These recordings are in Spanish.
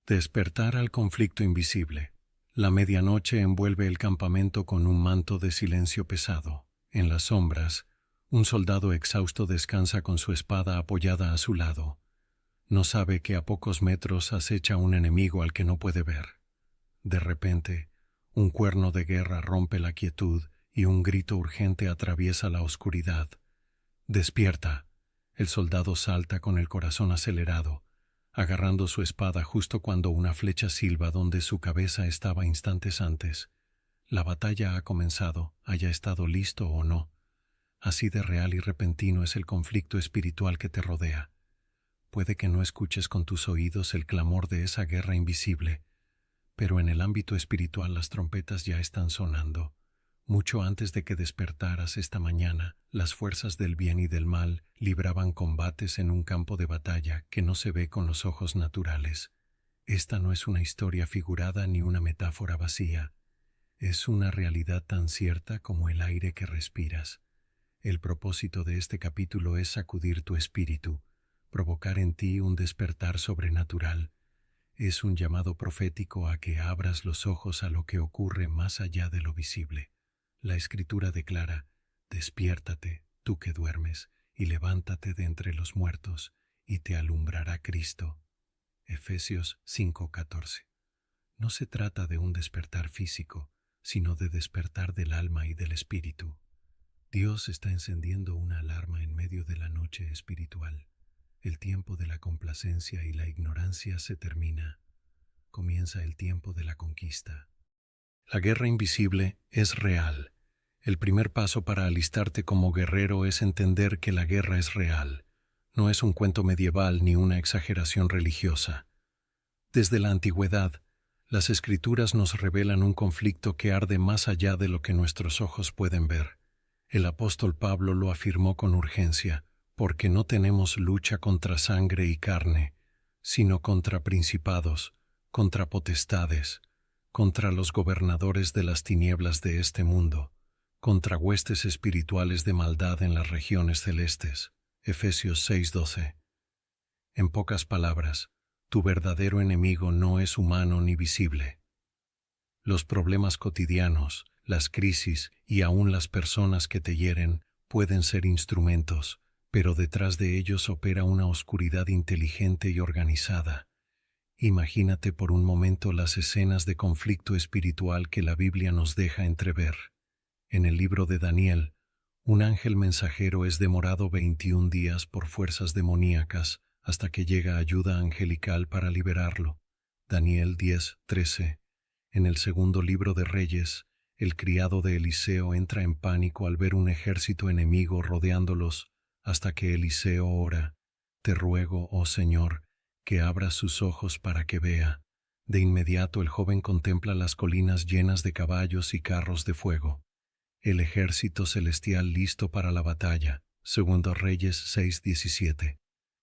Despertar al conflicto invisible. La medianoche envuelve el campamento con un manto de silencio pesado. En las sombras, un soldado exhausto descansa con su espada apoyada a su lado. No sabe que a pocos metros acecha un enemigo al que no puede ver. De repente, un cuerno de guerra rompe la quietud y un grito urgente atraviesa la oscuridad. ¡Despierta! El soldado salta con el corazón acelerado, agarrando su espada justo cuando una flecha silba donde su cabeza estaba instantes antes. La batalla ha comenzado, haya estado listo o no. Así de real y repentino es el conflicto espiritual que te rodea. Puede que no escuches con tus oídos el clamor de esa guerra invisible, pero en el ámbito espiritual las trompetas ya están sonando. Mucho antes de que despertaras esta mañana, las fuerzas del bien y del mal libraban combates en un campo de batalla que no se ve con los ojos naturales. Esta no es una historia figurada ni una metáfora vacía. Es una realidad tan cierta como el aire que respiras. El propósito de este capítulo es sacudir tu espíritu, provocar en ti un despertar sobrenatural. Es un llamado profético a que abras los ojos a lo que ocurre más allá de lo visible. La Escritura declara: despiértate, tú que duermes, y levántate de entre los muertos, y te alumbrará Cristo. Efesios 5:14. No se trata de un despertar físico, sino de despertar del alma y del espíritu. Dios está encendiendo una alarma en medio de la noche espiritual. El tiempo de la complacencia y la ignorancia se termina. Comienza el tiempo de la conquista. La guerra invisible es real. El primer paso para alistarte como guerrero es entender que la guerra es real. No es un cuento medieval ni una exageración religiosa. Desde la antigüedad, las Escrituras nos revelan un conflicto que arde más allá de lo que nuestros ojos pueden ver. El apóstol Pablo lo afirmó con urgencia: porque no tenemos lucha contra sangre y carne, sino contra principados, contra potestades, contra los gobernadores de las tinieblas de este mundo, contra huestes espirituales de maldad en las regiones celestes. Efesios 6:12. En pocas palabras, tu verdadero enemigo no es humano ni visible. Los problemas cotidianos, las crisis y aún las personas que te hieren pueden ser instrumentos, pero detrás de ellos opera una oscuridad inteligente y organizada. Imagínate por un momento las escenas de conflicto espiritual que la Biblia nos deja entrever. En el libro de Daniel, un ángel mensajero es demorado 21 días por fuerzas demoníacas hasta que llega ayuda angelical para liberarlo. Daniel 10:13. En el segundo libro de Reyes, el criado de Eliseo entra en pánico al ver un ejército enemigo rodeándolos, hasta que Eliseo ora: te ruego, oh Señor, que abras sus ojos para que vea. De inmediato el joven contempla las colinas llenas de caballos y carros de fuego. El ejército celestial listo para la batalla. Segundo Reyes 6:17.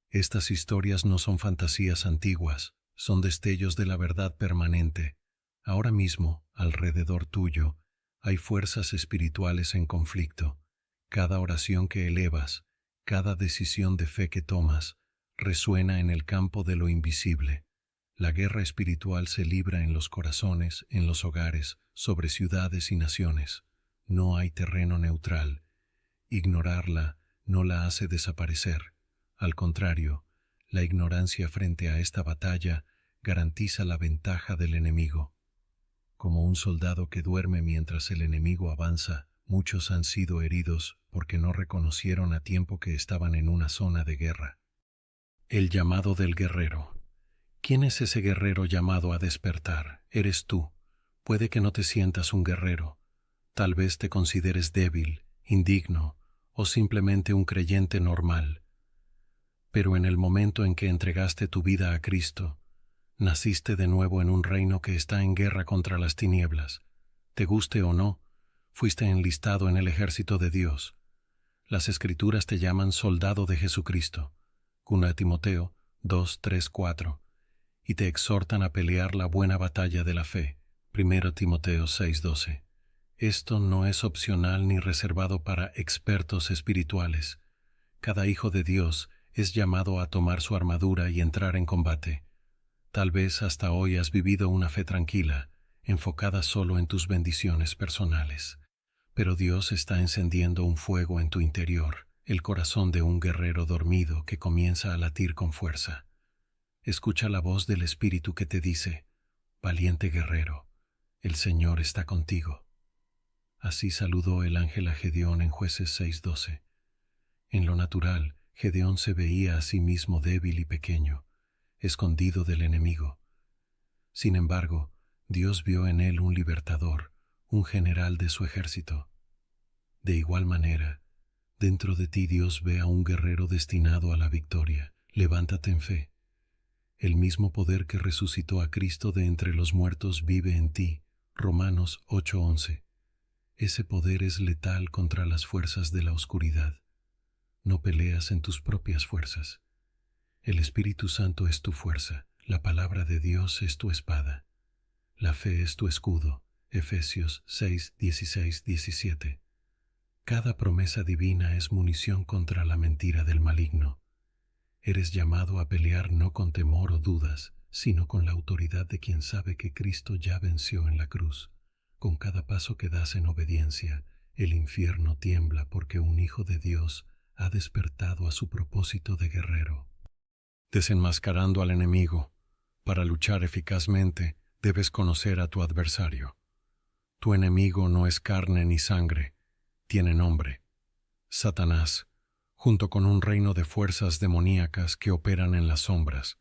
Estas historias no son fantasías antiguas, son destellos de la verdad permanente. Ahora mismo, alrededor tuyo, hay fuerzas espirituales en conflicto. Cada oración que elevas, cada decisión de fe que tomas, resuena en el campo de lo invisible. La guerra espiritual se libra en los corazones, en los hogares, sobre ciudades y naciones. No hay terreno neutral. Ignorarla no la hace desaparecer. Al contrario, la ignorancia frente a esta batalla garantiza la ventaja del enemigo. Como un soldado que duerme mientras el enemigo avanza, muchos han sido heridos porque no reconocieron a tiempo que estaban en una zona de guerra. El llamado del guerrero. ¿Quién es ese guerrero llamado a despertar? Eres tú. Puede que no te sientas un guerrero. Tal vez te consideres débil, indigno o simplemente un creyente normal. Pero en el momento en que entregaste tu vida a Cristo, naciste de nuevo en un reino que está en guerra contra las tinieblas. Te guste o no, fuiste enlistado en el ejército de Dios. Las Escrituras te llaman soldado de Jesucristo. 1 Timoteo 2:3-4. Y te exhortan a pelear la buena batalla de la fe. 1 Timoteo 6:12. Esto no es opcional ni reservado para expertos espirituales. Cada hijo de Dios es llamado a tomar su armadura y entrar en combate. Tal vez hasta hoy has vivido una fe tranquila, enfocada solo en tus bendiciones personales. Pero Dios está encendiendo un fuego en tu interior, el corazón de un guerrero dormido que comienza a latir con fuerza. Escucha la voz del Espíritu que te dice: valiente guerrero, el Señor está contigo. Así saludó el ángel a Gedeón en Jueces 6:12. En lo natural, Gedeón se veía a sí mismo débil y pequeño, escondido del enemigo. Sin embargo, Dios vio en él un libertador, un general de su ejército. De igual manera, dentro de ti Dios ve a un guerrero destinado a la victoria. Levántate en fe. El mismo poder que resucitó a Cristo de entre los muertos vive en ti. Romanos 8:11. Ese poder es letal contra las fuerzas de la oscuridad. No peleas en tus propias fuerzas. El Espíritu Santo es tu fuerza, la palabra de Dios es tu espada. La fe es tu escudo. Efesios 6:16-17. Cada promesa divina es munición contra la mentira del maligno. Eres llamado a pelear no con temor o dudas, sino con la autoridad de quien sabe que Cristo ya venció en la cruz. Con cada paso que das en obediencia, el infierno tiembla porque un hijo de Dios ha despertado a su propósito de guerrero. Desenmascarando al enemigo, para luchar eficazmente, debes conocer a tu adversario. Tu enemigo no es carne ni sangre, tiene nombre: Satanás, junto con un reino de fuerzas demoníacas que operan en las sombras.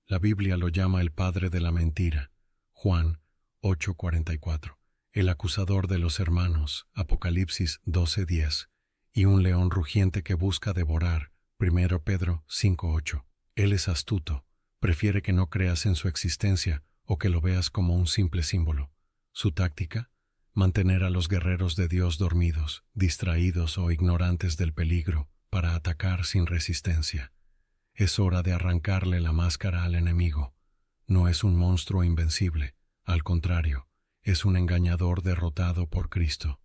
La Biblia lo llama el padre de la mentira. Juan 8:44. El acusador de los hermanos. Apocalipsis 12:10. Y un león rugiente que busca devorar. 1 Pedro 5:8. Él es astuto, prefiere que no creas en su existencia o que lo veas como un simple símbolo. Su táctica: mantener a los guerreros de Dios dormidos, distraídos o ignorantes del peligro, para atacar sin resistencia. Es hora de arrancarle la máscara al enemigo. No es un monstruo invencible, al contrario, es un engañador derrotado por Cristo.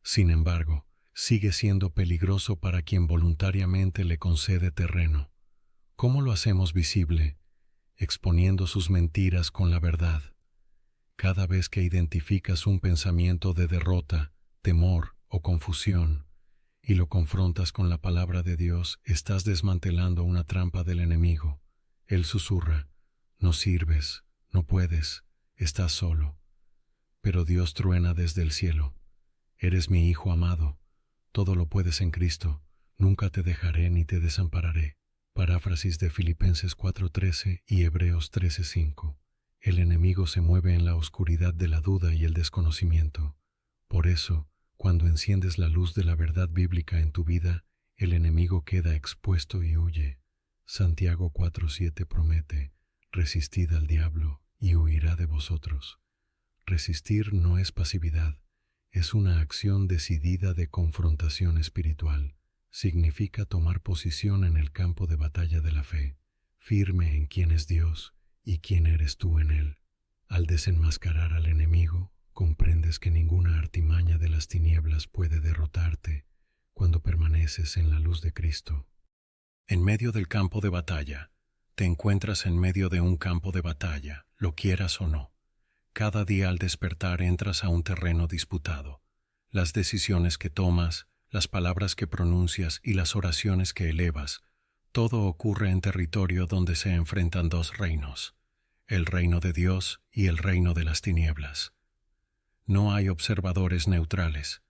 Sin embargo, sigue siendo peligroso para quien voluntariamente le concede terreno. ¿Cómo lo hacemos visible? Exponiendo sus mentiras con la verdad. Cada vez que identificas un pensamiento de derrota, temor o confusión, y lo confrontas con la palabra de Dios, estás desmantelando una trampa del enemigo. Él susurra: no sirves, no puedes, estás solo. Pero Dios truena desde el cielo: eres mi hijo amado, todo lo puedes en Cristo, nunca te dejaré ni te desampararé. Paráfrasis de Filipenses 4:13 y Hebreos 13:5. El enemigo se mueve en la oscuridad de la duda y el desconocimiento. Por eso, cuando enciendes la luz de la verdad bíblica en tu vida, el enemigo queda expuesto y huye. Santiago 4:7 promete: resistid al diablo y huirá de vosotros. Resistir no es pasividad, es una acción decidida de confrontación espiritual. Significa tomar posición en el campo de batalla de la fe, firme en quién es Dios y quién eres tú en Él. Al desenmascarar al enemigo, comprendes que ninguna artimaña de las tinieblas puede derrotarte cuando permaneces en la luz de Cristo. En medio del campo de batalla, te encuentras en medio de un campo de batalla, lo quieras o no. Cada día al despertar entras a un terreno disputado. Las decisiones que tomas, las palabras que pronuncias y las oraciones que elevas, todo ocurre en territorio donde se enfrentan dos reinos: el reino de Dios y el reino de las tinieblas. No hay observadores neutrales.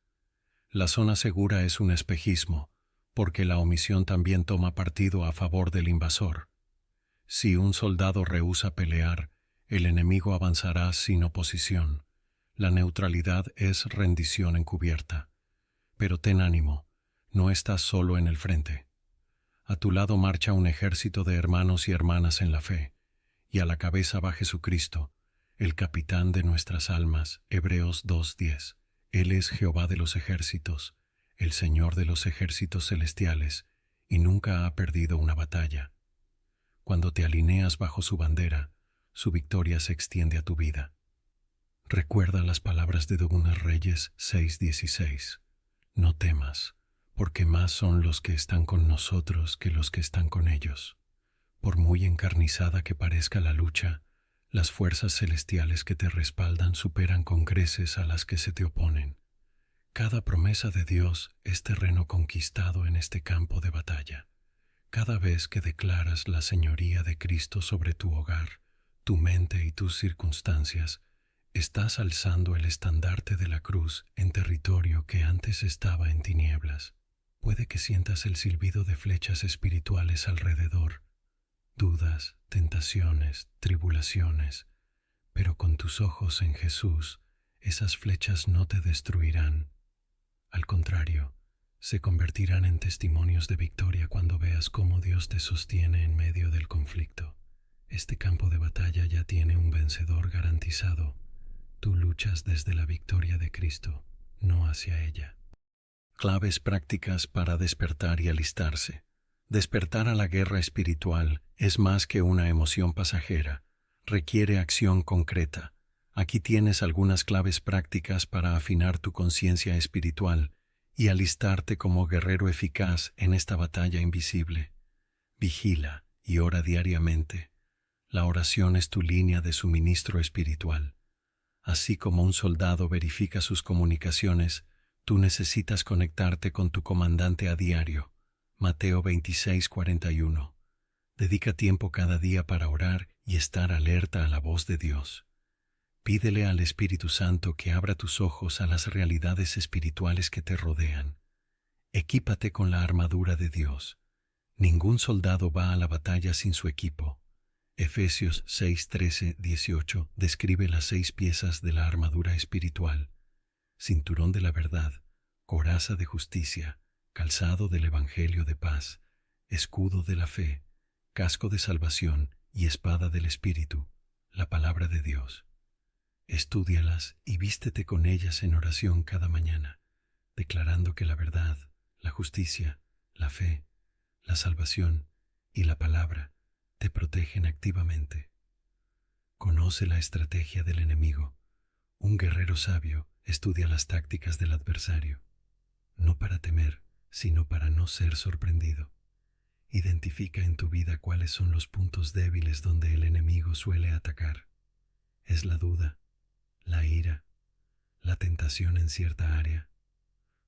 La zona segura es un espejismo, porque la omisión también toma partido a favor del invasor. Si un soldado rehúsa pelear, el enemigo avanzará sin oposición. La neutralidad es rendición encubierta. Pero ten ánimo, no estás solo en el frente. A tu lado marcha un ejército de hermanos y hermanas en la fe, y a la cabeza va Jesucristo, el capitán de nuestras almas. Hebreos 2:10. Él es Jehová de los ejércitos, el Señor de los ejércitos celestiales, y nunca ha perdido una batalla. Cuando te alineas bajo su bandera, su victoria se extiende a tu vida. Recuerda las palabras de 2 Reyes 6:16. No temas, porque más son los que están con nosotros que los que están con ellos. Por muy encarnizada que parezca la lucha, Las fuerzas celestiales que te respaldan superan con creces a las que se te oponen. Cada promesa de Dios es terreno conquistado en este campo de batalla. Cada vez que declaras la señoría de Cristo sobre tu hogar, tu mente y tus circunstancias, estás alzando el estandarte de la cruz en territorio que antes estaba en tinieblas. Puede que sientas el silbido de flechas espirituales alrededor, dudas, tentaciones, tribulaciones, pero con tus ojos en Jesús, esas flechas no te destruirán. Al contrario, se convertirán en testimonios de victoria cuando veas cómo Dios te sostiene en medio del conflicto. Este campo de batalla ya tiene un vencedor garantizado. Tú luchas desde la victoria de Cristo, no hacia ella. Claves prácticas para despertar y alistarse. Despertar a la guerra espiritual es más que una emoción pasajera, requiere acción concreta. Aquí tienes algunas claves prácticas para afinar tu conciencia espiritual y alistarte como guerrero eficaz en esta batalla invisible. Vigila y ora diariamente. La oración es tu línea de suministro espiritual. Así como un soldado verifica sus comunicaciones, tú necesitas conectarte con tu comandante a diario. Mateo 26:41. Dedica tiempo cada día para orar y estar alerta a la voz de Dios. Pídele al Espíritu Santo que abra tus ojos a las realidades espirituales que te rodean. Equípate con la armadura de Dios. Ningún soldado va a la batalla sin su equipo. Efesios 6:13-18 describe las 6 piezas de la armadura espiritual: cinturón de la verdad, coraza de justicia, calzado del Evangelio de paz, escudo de la fe, casco de salvación y espada del Espíritu, la palabra de Dios. Estúdialas y vístete con ellas en oración cada mañana, declarando que la verdad, la justicia, la fe, la salvación y la palabra te protegen activamente. Conoce la estrategia del enemigo. Un guerrero sabio estudia las tácticas del adversario, no para temer, sino para no ser sorprendido. Identifica en tu vida cuáles son los puntos débiles donde el enemigo suele atacar. Es la duda, la ira, la tentación en cierta área.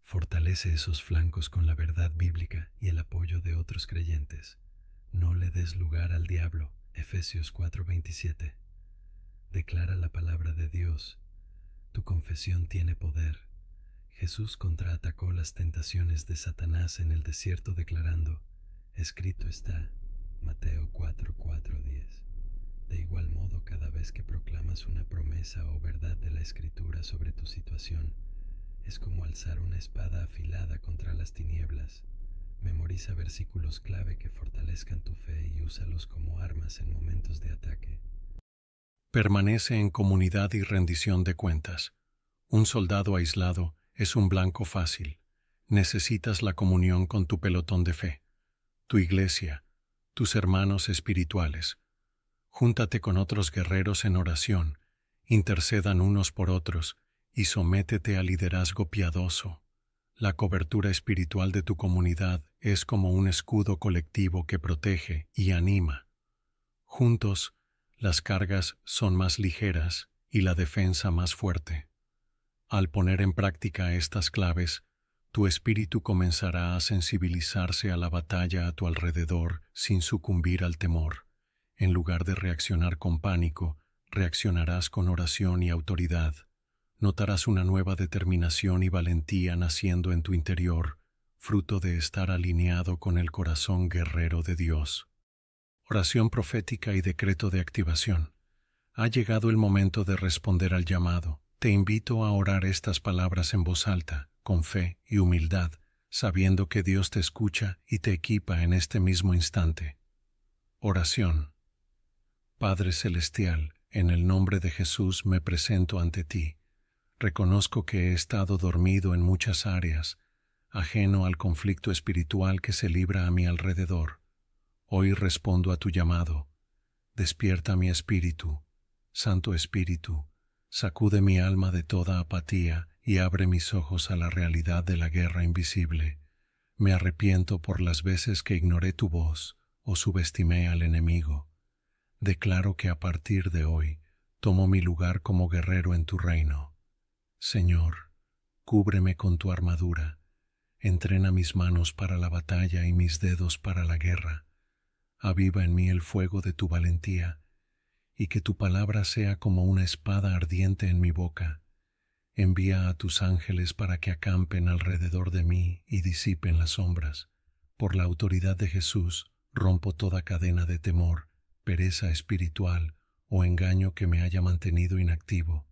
Fortalece esos flancos con la verdad bíblica y el apoyo de otros creyentes. No le des lugar al diablo. Efesios 4:27. Declara la palabra de Dios. Tu confesión tiene poder. Jesús contraatacó las tentaciones de Satanás en el desierto declarando: escrito está. Mateo 4:4-10. De igual modo, cada vez que proclamas una promesa o verdad de la Escritura sobre tu situación, es como alzar una espada afilada contra las tinieblas. Memoriza versículos clave que fortalezcan tu fe y úsalos como armas en momentos de ataque. Permanece en comunidad y rendición de cuentas. Un soldado aislado es un blanco fácil. Necesitas la comunión con tu pelotón de fe, tu iglesia, tus hermanos espirituales. Júntate con otros guerreros en oración, intercedan unos por otros y sométete al liderazgo piadoso. La cobertura espiritual de tu comunidad es como un escudo colectivo que protege y anima. Juntos, las cargas son más ligeras y la defensa más fuerte. Al poner en práctica estas claves, tu espíritu comenzará a sensibilizarse a la batalla a tu alrededor sin sucumbir al temor. En lugar de reaccionar con pánico, reaccionarás con oración y autoridad. Notarás una nueva determinación y valentía naciendo en tu interior, fruto de estar alineado con el corazón guerrero de Dios. Oración profética y decreto de activación. Ha llegado el momento de responder al llamado. Te invito a orar estas palabras en voz alta, con fe y humildad, sabiendo que Dios te escucha y te equipa en este mismo instante. Oración. Padre Celestial, en el nombre de Jesús me presento ante ti. Reconozco que he estado dormido en muchas áreas, ajeno al conflicto espiritual que se libra a mi alrededor. Hoy respondo a tu llamado. Despierta mi espíritu. Santo Espíritu, sacude mi alma de toda apatía y abre mis ojos a la realidad de la guerra invisible. Me arrepiento por las veces que ignoré tu voz o subestimé al enemigo. Declaro que a partir de hoy tomo mi lugar como guerrero en tu reino. Señor, cúbreme con tu armadura, entrena mis manos para la batalla y mis dedos para la guerra. Aviva en mí el fuego de tu valentía, y que tu palabra sea como una espada ardiente en mi boca. Envía a tus ángeles para que acampen alrededor de mí y disipen las sombras. Por la autoridad de Jesús, rompo toda cadena de temor, pereza espiritual o engaño que me haya mantenido inactivo.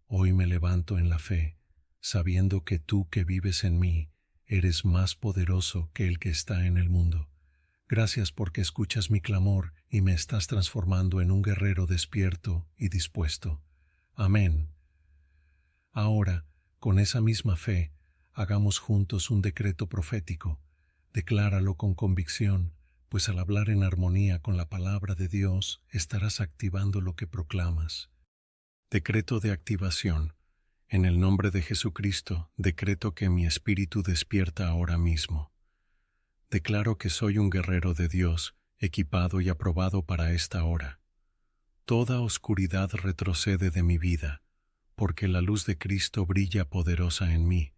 Hoy me levanto en la fe, sabiendo que tú que vives en mí, eres más poderoso que el que está en el mundo. Gracias porque escuchas mi clamor y me estás transformando en un guerrero despierto y dispuesto. Amén. Ahora, con esa misma fe, hagamos juntos un decreto profético. Decláralo con convicción, pues al hablar en armonía con la palabra de Dios, estarás activando lo que proclamas. Decreto de activación. En el nombre de Jesucristo, decreto que mi espíritu despierta ahora mismo. Declaro que soy un guerrero de Dios, equipado y aprobado para esta hora. Toda oscuridad retrocede de mi vida, porque la luz de Cristo brilla poderosa en mí.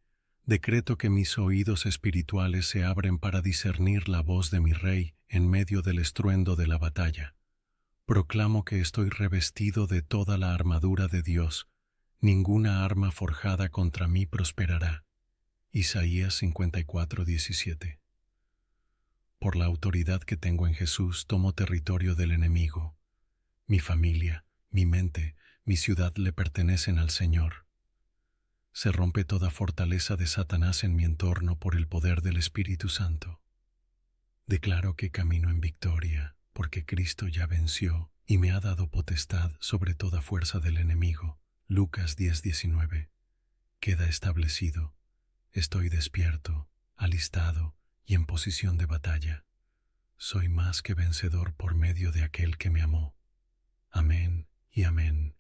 Decreto que mis oídos espirituales se abren para discernir la voz de mi Rey en medio del estruendo de la batalla. Proclamo que estoy revestido de toda la armadura de Dios. Ninguna arma forjada contra mí prosperará. Isaías 54:17. Por la autoridad que tengo en Jesús, tomo territorio del enemigo. Mi familia, mi mente, mi ciudad le pertenecen al Señor. Se rompe toda fortaleza de Satanás en mi entorno por el poder del Espíritu Santo. Declaro que camino en victoria, porque Cristo ya venció y me ha dado potestad sobre toda fuerza del enemigo. Lucas 10:19. Queda establecido. Estoy despierto, alistado y en posición de batalla. Soy más que vencedor por medio de aquel que me amó. Amén y amén.